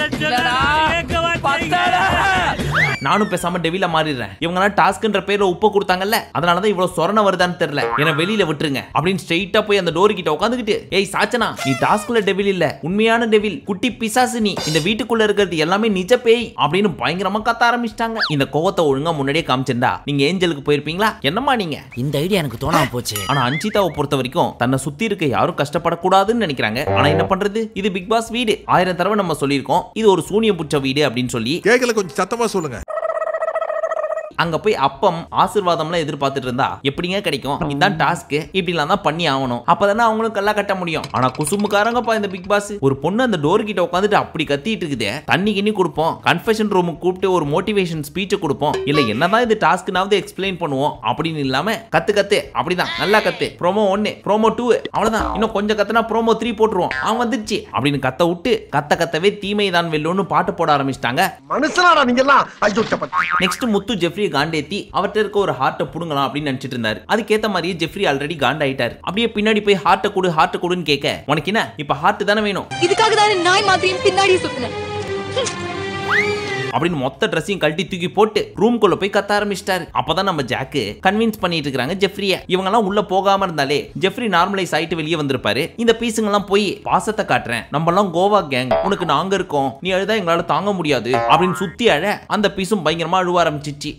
நானும் பேசாம டெவில மாறிடுறேன். இவங்கலாம் டாஸ்க்ன்ற பேர்ல உப்பு கொடுத்தாங்கல்ல, அதனாலதான் இவ்வளவு சொரண வருதான்னு தெரியல, என்ன வெளியில விட்டுருங்க அப்படின்னு ஸ்ட்ரைட்டா போய் அந்த டோர் கிட்ட உட்காந்துக்கிட்டு, ஏய் சாச்சனா, நீ டாஸ்க்ல டெவில் இல்ல, உண்மையான டெவில், குட்டி பிசாசு நீ, இந்த வீட்டுக்குள்ள இருக்கிறது எல்லாமே நிஜ பேய் அப்படின்னு பயங்கரமா கத்த ஆரம்பிச்சிட்டாங்க. இந்த கோவத்தை ஒழுங்கா முன்னாடியே காமிச்சிருந்தா நீங்க ஏஞ்சலுக்கு போயிருப்பீங்களா? என்னமா நீங்க? இந்த ஐடியா எனக்கு தோணாம போச்சு. ஆனா அன்ஷிதாவை பொறுத்த வரைக்கும் தன்னை சுத்தி இருக்க யாரும் கஷ்டப்படக்கூடாதுன்னு நினைக்கிறாங்க. ஆனா என்ன பண்றது, இது பிக் பாஸ் வீடு, 1000 தடவை நம்ம சொல்லியிருக்கோம் இது ஒரு சூனிய புச்ச வீடு அப்படின்னு சொல்லி. கேக்கல, கொஞ்சம் சத்தமா சொல்லுங்க. அங்க போய் அப்பம் ஆசீர்வாதம்லாம் எதிர்பார்த்துட்டு இருந்தா எப்படிங்க கிடைக்கும்? இதான் டாஸ்க், இப்படிலாம் தான் பண்ணி ஆகணும், அப்பதானே அவங்களும் கல்லா கட்ட முடியும். ஆனா குசுமுக்காரங்கப்பா இந்த பிக் பாஸ். ஒரு பொண்ணு அந்த டோர் கிட்ட உட்காந்துட்டு அப்படி கத்திட்டு இருக்குதே, தண்ணி கிண்ணி கொடுப்போம், கன்ஃபெஷன் ரூமுக்கு கூப்பிட்டு ஒரு மோட்டிவேஷன் ஸ்பீச் கொடுப்போம், இல்ல என்னதான் இது டாஸ்க்னாவது எக்ஸ்பிளைன் பண்ணுவோம் அப்படின்னு இல்லாம கத்து அப்படிதான் நல்லா கத்து. ப்ரோமோ 1 ப்ரோமோ 2 அவ்வளவுதான், இன்னும் கொஞ்சம் கத்துனா ப்ரோமோ 3 போட்டுருவோம், அவன் வந்துருச்சு அப்படின்னு கத்த விட்டு கத்தவே தீமை தான் வெல்லும்னு பாட்டு போட ஆரம்பிச்சிட்டாங்க. மனுஷனாடா நீங்க எல்லாம். நெக்ஸ்ட் முத்து ஜெஃப்ரி காண்டேத்தி அவர்ட்ட இருக்க ஒரு ஹார்ட்டை புடுங்கலாம் அப்படின்னு நினைச்சிட்டு இருந்தாரு. அதுக்கேத்த மாதிரியே ஜெஃப்ரி ஆல்ரெடி காண்டாயிட்டாரு. அப்படியே பின்னாடி போய் ஹார்ட்டை கொடுன்னு கேட்க, உனக்கு என்ன இப்ப ஹார்ட் தானே வேணும், இதுக்காக தானே நாய் மாதிரியும் பின்னாடி சுத்துனேன் அப்படின்னு மொத்த ட்ரெஸ்ஸையும் கழட்டி தூக்கி போட்டு ரூம்குள்ள போய் கத்த ஆரம்பிச்சிட்டாரு. அப்பதான் நம்ம ஜாக்கு கன்வின்ஸ் பண்ணிட்டு இருக்காங்க ஜெஃப்ரிய. இவங்க எல்லாம் உள்ள போகாம இருந்தாலே ஜெஃப்ரி நார்மலைஸ் ஆயிட்டு வெளியே வந்திருப்பாரு. இந்த பீஸுங்க எல்லாம் போய் பாசத்தை காட்டுறேன், நம்ம எல்லாம் கோவா கேங், உனக்கு நாங்க இருக்கோம், நீ அழுதா எங்களால தாங்க முடியாது அப்படின்னு சுத்தி அழ அந்த பீஸும் பயங்கரமா அழுவ ஆரம்பிச்சிச்சு.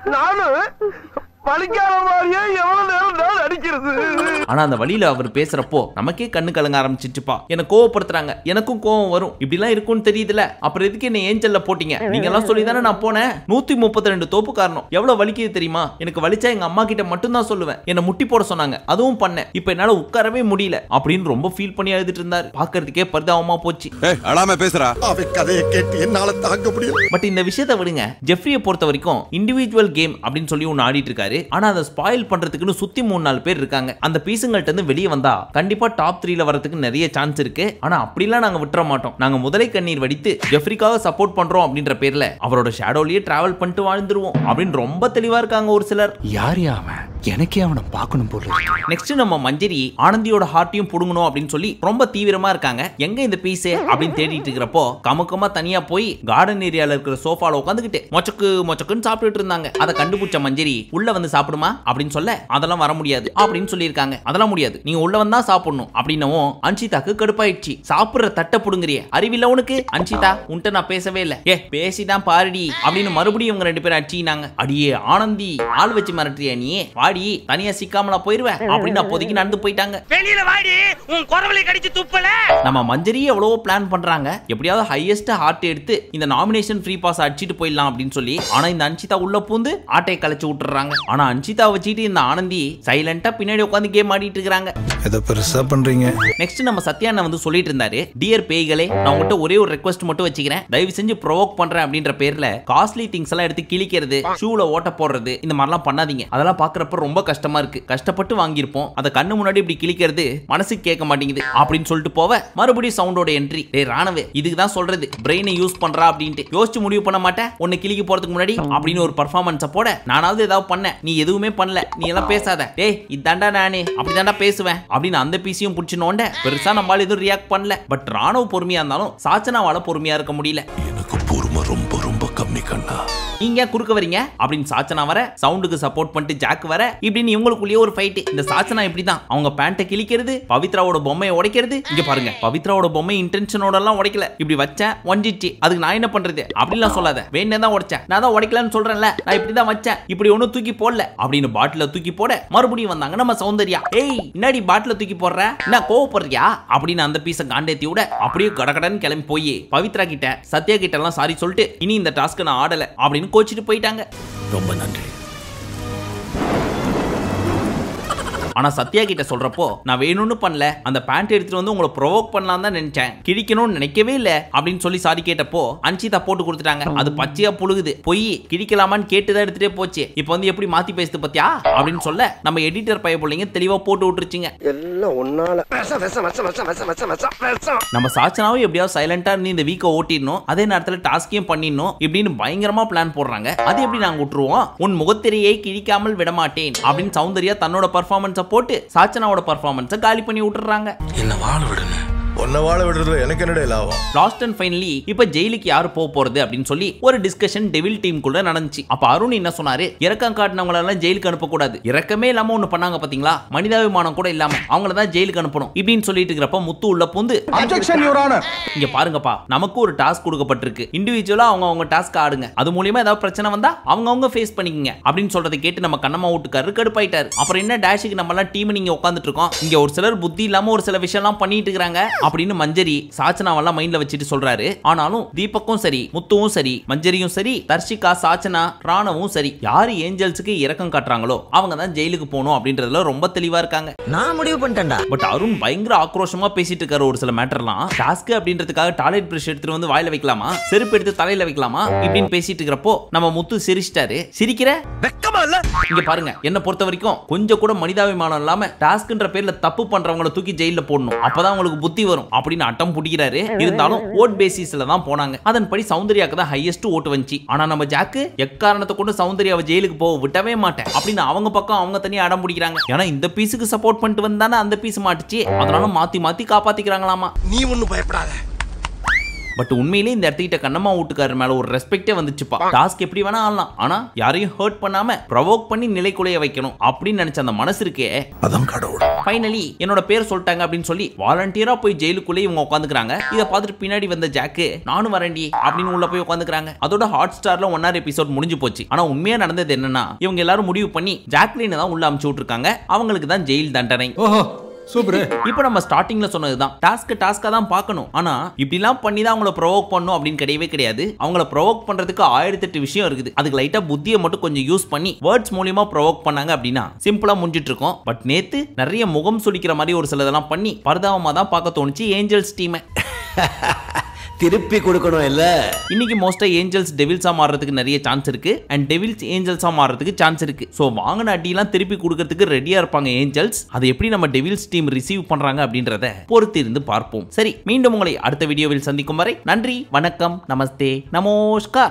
ஆனா அந்த வழியில அவர் பேசுறப்போ நமக்கே கண்ணு கலங்க ஆரம்பிச்சிச்சுப்பா. என்ன கோவப்படுத்துறாங்க, எனக்கும் கோவம் வரும், இப்படி எல்லாம் இருக்கும்னு தெரியுதுல, அப்புறம் எதுக்கு என்ன ஏஞ்சல்ல போட்டீங்க, நீங்க எல்லாம் சொல்லி தானே நான் போனேன். 132 தோப்பு காரணம் எவ்வளவு வலிக்குது தெரியுமா, எனக்கு வலிச்சா எங்க அம்மா கிட்ட மட்டும் தான் சொல்லுவேன், என்ன முட்டி போட சொன்னாங்க, அதுவும் பண்ணேன், இப்ப என்னால உட்காரவே முடியல அப்படின்னு ரொம்ப ஃபீல் பண்ணி அழுதுட்டு இருந்தாரு. பாக்குறதுக்கே பரிதாபமா போச்சு. அழாம பேசுறா, கதையை கேட்டு என்னால தாங்க முடியல. பட் இந்த விஷயத்தை விடுங்க, ஜெஃப்ரியை பொறுத்த வரைக்கும் இண்டிவிஜுவல் கேம் அப்படின்னு சொல்லி ஒன்னு ஆடிட்டு இருக்காரு. ஆனா அதை ஸ்பாயில் பண்றதுக்குன்னு சுத்தி 3-4 பேர் இருக்காங்க. அந்த பீஸுங்கள்ட்ட இருந்து வெளியே வந்தா கண்டிப்பா டாப் 3ல வரதுக்கு நிறைய சான்ஸ் இருக்கு. ஆனா அப்படிலாம் நாங்க விட்டுற மாட்டோம், நாங்க முதலை கண்ணீர் வடித்து ஜெஃப்ரிக்காக சப்போர்ட் பண்றோம் அப்படின்ற பேர்ல அவரோட ஷேடோலயே டிராவல் பண்ணிட்டு வாழ்ந்துருவோம் அப்படின்னு ரொம்ப தெளிவா இருக்காங்க ஒரு சிலர். யார் அவன், எனக்கே அவனை பார்க்கணும் போல. நெக்ஸ்ட் நம்ம மஞ்சரி ஆனந்தியோட ஹார்ட்டையும் புடுங்கணும் அப்படின்னு சொல்லி ரொம்ப தீவிரமா இருக்காங்க. எங்க இந்த பீஸ் அப்படின்னு தேடிட்டு இருக்கிறப்போ கமுக்கமா தனியா போய் கார்டன் ஏரியால இருக்கிற சோஃபால உட்காந்துக்கிட்டு மொச்சக்குன்னு சாப்பிட்டுட்டு இருந்தாங்க. அதை கண்டுபிடிச்ச மஞ்சரி உள்ள வந்து சாப்பிடுமா அப்படின்னு சொல்ல, அதெல்லாம் வர முடியாது அப்படின்னு சொல்லியிருக்காங்க. அதெல்லாம் முடியாது, நீங்க உள்ள வந்தா சாப்பிடணும் அப்படின்னவும் அன்ஷிதாக்கு கடுப்பாயிடுச்சு. சாப்பிடுற தட்டை புடுங்குறிய, அறிவில்ல உனக்கு? அன்ஷிதா உன்ட்ட நான் பேசவே இல்ல, ஏ பேசிதான் பாருடி அப்படின்னு மறுபடியும் இவங்க 2 பேரும் அடிச்சினாங்க. அடியே ஆனந்தி, ஆள் வச்சு மிரட்டுறியா நீ, வாடி தனியா சிக்காமலா போயிருவேன் அப்படின்னு அப்போதைக்கு நடந்து போயிட்டாங்க. வெளியில வாடி, உன் குரவலை கடிச்சு துப்பல. நம்ம மஞ்சரி எவ்வளவோ பிளான் பண்றாங்க, எப்படியாவது ஹையஸ்ட் ஹார்ட் எடுத்து இந்த நாமினேஷன் ஃப்ரீ பாஸ் அடிச்சிட்டு போயிடலாம் அப்படின்னு சொல்லி. ஆனா இந்த அன்ஷிதா உள்ள பூந்து ஆட்டை கலைச்சு விட்டுறாங்க. ஆனா அன்ஷிதா வச்சுட்டு இந்த ஆனந்தி சைலண்டா பின்னாடி உட்காந்து கேம் மாட்டிட்டு இருக்காங்க. ஏதோ பெருசா பண்றீங்க. நெக்ஸ்ட் நம்ம சத்யாண்ணா வந்து சொல்லிட்டு இருந்தாரு, டியர் பேய்களே, நான் உங்ககிட்ட ஒரே ஒரு ரெக்வெஸ்ட் மட்டும் வச்சுக்கிறேன். தயவு செஞ்சு ப்ரோவோக் பண்றேன் அப்படின்ற பேர்ல காஸ்ட்லி திங்ஸ் எல்லாம் எடுத்து கிழிக்கிறது, ஷூல ஓட்ட போடுறது, இந்த மாதிரிலாம் பண்ணாதீங்க. அதெல்லாம் பாக்குறப்ப ரொம்ப கஷ்டமா இருக்கு. கஷ்டப்பட்டு வாங்கியிருப்போம், அதை கண்ணு முன்னாடி இப்படி கிழிக்கிறது மனசுக்கு கேட்க மாட்டேங்குது அப்படின்னு சொல்லிட்டு போவ மறுபடியும் சவுண்டோட என்ட்ரி. டேய் ராணவே, இதுக்கு தான் சொல்றது பிரெயினை யூஸ் பண்றா அப்படின்ட்டு. யோசிச்சு முடிவு பண்ண மாட்டேன் உன்னை கிழிக்க போறதுக்கு முன்னாடி அப்படின்னு ஒரு பர்ஃபார்மன்ஸை போட, நானாவது ஏதாவது பண்ண, நீ எதுவுமே பண்ணல, நீ எல்லாம் பேசாத, டேய் இதாண்டா நானே அப்படிதாண்டா பேசுவேன் அப்படின்னு அந்த பீஸையும் புடிச்சுனோண்ட பெருசா நம்மளால எதுவும் ரியாக்ட் பண்ணல. பட் ராணுவ பொறுமையா இருந்தாலும் சாச்சனாவால பொறுமையா இருக்க முடியல. எனக்கு பொறுமை ரொம்ப ரொம்ப கம்மி கண்ணா. நீங்க குறுக்க வரீங்க அப்படின்னு சாச்சனா வர, சவுண்டுக்கு சப்போர்ட் பண்ணிட்டு ஜாக் வர, இப்படின்னு இவங்களுக்குள்ளேயே ஒரு ஃபைட். இந்த சாச்சனா இப்படிதான் அவங்க பேண்ட்டை கிழிக்கிறது, பவித்ராவோட பொம்மையை உடைக்கிறது. இங்க பாருங்க, பவித்ராவோட பொம்மை இன்டென்ஷனோட எல்லாம் உடைக்கல, இப்படி வச்சேன் ஒஞ்சிச்சு, அதுக்கு நான் என்ன பண்றது அப்படிலாம் சொல்லாத, வேணே தான் உடைச்சேன், நான் தான் உடைக்கலன்னு சொல்றேன்ல, நான் இப்படிதான் வச்சேன், இப்படி ஒன்னும் தூக்கி போடல அப்படின்னு பாட்டில தூக்கி போட மறுபடியும் வந்தாங்க நம்ம சௌந்தர்யா. ஏய் என்னடி பாட்டில தூக்கி போடுற, என்ன கோவப்படுறியா அப்படின்னு அந்த பீஸை காண்டேத்தி விட அப்படியே கடகடன்னு கிளம்பி போய் பவித்ரா கிட்ட சத்யா கிட்ட எல்லாம் சாரி சொல்லிட்டு, இனி இந்த டாஸ்க் நான் ஆடல அப்படின்னு கோச்சிட்டு போயிட்டாங்க. ரொம்ப நன்றி. ஆனா சத்யா கிட்ட சொல்றப்போ, நான் வேணும்னு பண்ணல, அந்த பேண்ட் எடுத்துட்டு வந்து உங்களை ப்ரோவோக் பண்ணலாம் தான் நினைச்சேன், கிழிக்கணும்னு நினைக்கவே இல்ல அப்படின்னு சொல்லி சாரி கேட்டப்போ அன்சிதா போட்டு கொடுத்துட்டாங்க. அது பச்சையா புழுகுது, போய் கிழிக்கலாமான்னு கேட்டுதான் எடுத்துட்டே போச்சு. இப்போ வந்து எப்படி மாத்தி பேசுது பத்தியா அப்படின்னு சொல்ல, நம்ம எடிட்டர் பைய பிள்ளைங்க தெளிவா போட்டு விட்டுருச்சுங்க. எல்லாம் ஒன்னால நம்ம சாச்சனாவும் எப்படியாவது சைலண்டா இருந்து இந்த வீக்கை ஓட்டிடணும், அதே நேரத்துல டாஸ்கையும் பண்ணிடணும் இப்படின்னு பயங்கரமா பிளான் போடுறாங்க. அது எப்படி நாங்க விட்டுருவோம், உன் முகத்திரையை கிழிக்காமல் விடமாட்டேன் அப்படின்னு சௌந்தர்யா தன்னோட பர்ஃபார்மன்ஸ் போட்டு சாச்சனாவோட பர்ஃபார்மன்ஸை காலி பண்ணி விட்டுறாங்க. என்ன வாழ விடுங்க, ஒன்ன வாழ விடுறதுல எனக்கு என்னடா லாபம். லாஸ்ட் அண்ட் ஃபைனலி இப்ப ஜெயிலுக்கு யாரு போக போறது அப்படின்னு சொல்லி ஒரு டிஸ்கஷன் டெவில் டீம் குள்ள நடந்துச்சு. அப்ப அருண் என்ன சொன்னாரு, இறக்கம் காட்டினவங்கள எல்லாம் ஜெயிலுக்கு அனுப்ப கூடாது, இறக்கமே இல்லாம ஒண்ணு பண்ணாங்க பாத்தீங்களா, மனிதாபிமானம் கூட இல்லாம அவங்கள தான் ஜெயிலுக்கு அனுப்பணும் இப்படின்னு சொல்லிட்டு இருக்கிறப்ப முத்து உள்ள பூந்து, அப்ஜெக்ஷன் யுவர் ஆனர், இங்க பாருங்கப்பா, நமக்கு ஒரு டாஸ்க் கொடுக்கப்பட்டிருக்கு, இண்டிவிஜுவலா அவங்க டாஸ்க் ஆடுங்க, அது மூலமா ஏதாவது பிரச்சனை வந்தா அவங்க ஃபேஸ் பண்ணிக்கங்க அப்படின்னு சொல்றதை கேட்டு நம்ம கண்ணம்மா வீட்டுக்காரரு கடுப்பாயிட்டாரு. அப்புறம் என்ன டேஷுக்கு நம்ம எல்லாம் டீம் நீங்க உட்காந்துட்டு இருக்கோம், இங்க ஒரு சிலர் புத்தி இல்லாம ஒரு சில விஷயம் எல்லாம் பண்ணிட்டு இருக்காங்க அப்படின்னு மஞ்சரி சாச்சனாவெல்லாம் மைண்ட்ல வச்சுட்டு சொல்றாரு. ஆனாலும் தீபக்கும் சரி, முத்துவும் சரி, மஞ்சரியும் சரி, தர்ஷிகா, சாச்சனா, ராணவும் சரி, யாரு ஏஞ்சல்ஸுக்கு இரக்கம் காட்டுறாங்களோ அவங்க தான் ஜெயிலுக்கு போகணும் அப்படின்றதுல ரொம்ப தெளிவா இருக்காங்க. நான் முடிவு பண்ணிட்டேன்டா. பட் அருண் பயங்கர ஆக்ரோஷமா பேசிட்டு இருக்காரு. ஒரு சில மேட்டர்லாம் டாஸ்க் அப்படின்றதுக்காக டாய்லெட் பிரஷ் எடுத்துட்டு வந்து வாயில வைக்கலாமா, செருப்பு எடுத்து தலையில வைக்கலாமா இப்படின்னு பேசிட்டு இருக்கிறப்போ நம்ம முத்து சிரிச்சிட்டாரு. சிரிக்கிற வெக்கமா இல்ல? இங்க பாருங்க, என்ன பொறுத்த வரைக்கும் கொஞ்சம் கூட மனிதாபிமானம் இல்லாம டாஸ்க்ன்ற பேர்ல தப்பு பண்றவங்கள தூக்கி ஜெயில போடணும், அப்பதான் உங்களுக்கு புத்தி வரும் அப்படின்னு அட்டம் புடிக்கிறாரு. இருந்தாலும் ஓட் பேசிஸ்ல தான் போனாங்க. அதன்படி சௌந்தர்யாக்கு தான் ஹையஸ்ட் ஓட்டு வந்துச்சு. ஆனா நம்ம ஜாக்கு எக்காரணத்தை கொண்டு சௌந்தர்யாவை ஜெயிலுக்கு போக விட்டவே மாட்டேன் அப்படின்னு அவங்க பக்கம் அவங்க தனியா அடம் பிடிக்கிறாங்க. ஏன்னா இந்த பீஸுக்கு சப்போர்ட் பண்ணிட்டு வந்தானே அந்த பீஸ் மாட்டுச்சு, அதனால மாத்தி மாத்தி காப்பாத்திக்கிறாங்களாமா. நீ ஒண்ணும் பயப்படாத. பட் உண்மையிலேயே இந்த இடத்துக்கிட்ட கண்ணம்மா வீட்டுக்காரர் மேல ஒரு ரெஸ்பெக்டே வந்துச்சுப்பா. டாஸ்க் எப்படி வேணா ஆடலாம், ஆனா யாரையும் ஹர்ட் பண்ணாம ப்ரொவோக் பண்ணி நிலைக்குலைய வைக்கணும் அப்படின்னு நினைச்ச அந்த மனசு இருக்கே, அதான் கடவுள். ஃபைனலி என்னோட பேர் சொல்லிட்டாங்க அப்படின்னு சொல்லி வாலண்டியரா போய் ஜெயிலுக்குள்ளே இவங்க உட்காந்துக்கிறாங்க. இதை பார்த்துட்டு பின்னாடி வந்த ஜாக்கு நானும் வரேன்டி அப்படின்னு உள்ள போய் உட்காந்துக்கிறாங்க. அதோட ஹாட் ஸ்டார்ல 1 எபிசோட் முடிஞ்சு போச்சு. ஆனா உண்மையா நடந்தது என்னன்னா, இவங்க எல்லாரும் முடிவு பண்ணி ஜாக்லினை தான் உள்ள அமுச்சு விட்டுருக்காங்க. அவங்களுக்கு தான் ஜெயில் தண்டனை. சூப்பர். இப்போ நம்ம ஸ்டார்டிங்ல சொன்னதுதான், டாஸ்கா தான் பார்க்கணும், ஆனா இப்படிலாம் பண்ணி தான் அவங்கள ப்ரோவோக் பண்ணணும் அப்படின்னு கிடையவே கிடையாது. அவங்கள ப்ரோவோக் பண்றதுக்கு 1008 விஷயம் இருக்குது. அதுக்கு லைட்டா புத்தியை மட்டும் கொஞ்சம் யூஸ் பண்ணி வேர்ட்ஸ் மூலமா ப்ரோவோக் பண்ணாங்க அப்படின்னா சிம்பிளா முடிஞ்சிட்டு இருக்கோம். பட் நேத்து நிறைய முகம் சுளிக்கிற மாதிரி ஒரு சிலதெல்லாம் பண்ணி பரிதாபமா தான் பார்க்க தோணுச்சு ஏஞ்சல்ஸ் டீமை. திருப்பி கொடுக்கணும் இல்ல. இன்னைக்கு மோஸ்டா ஏஞ்சல்ஸ் டெவில்ஸா மாறதுக்கு நிறைய சான்ஸ் இருக்கு, அண்ட் டெவில்ஸ் ஏஞ்சல்ஸா மாறதுக்கு சான்ஸ் இருக்கு. சோ வாங்கின அடியெல்லாம் திருப்பி கொடுக்கிறதுக்கு ரெடியா இருப்பாங்க ஏஞ்சல்ஸ். அதை எப்படி நம்ம டெவில்ஸ் டீம் ரிசீவ் பண்றாங்க அப்படின்றத பொறுத்து இருந்து பார்ப்போம். சரி, மீண்டும் உங்களை அடுத்த வீடியோவில் சந்திக்கும் வரை நன்றி, வணக்கம், நமஸ்தே, நமஸ்கார்.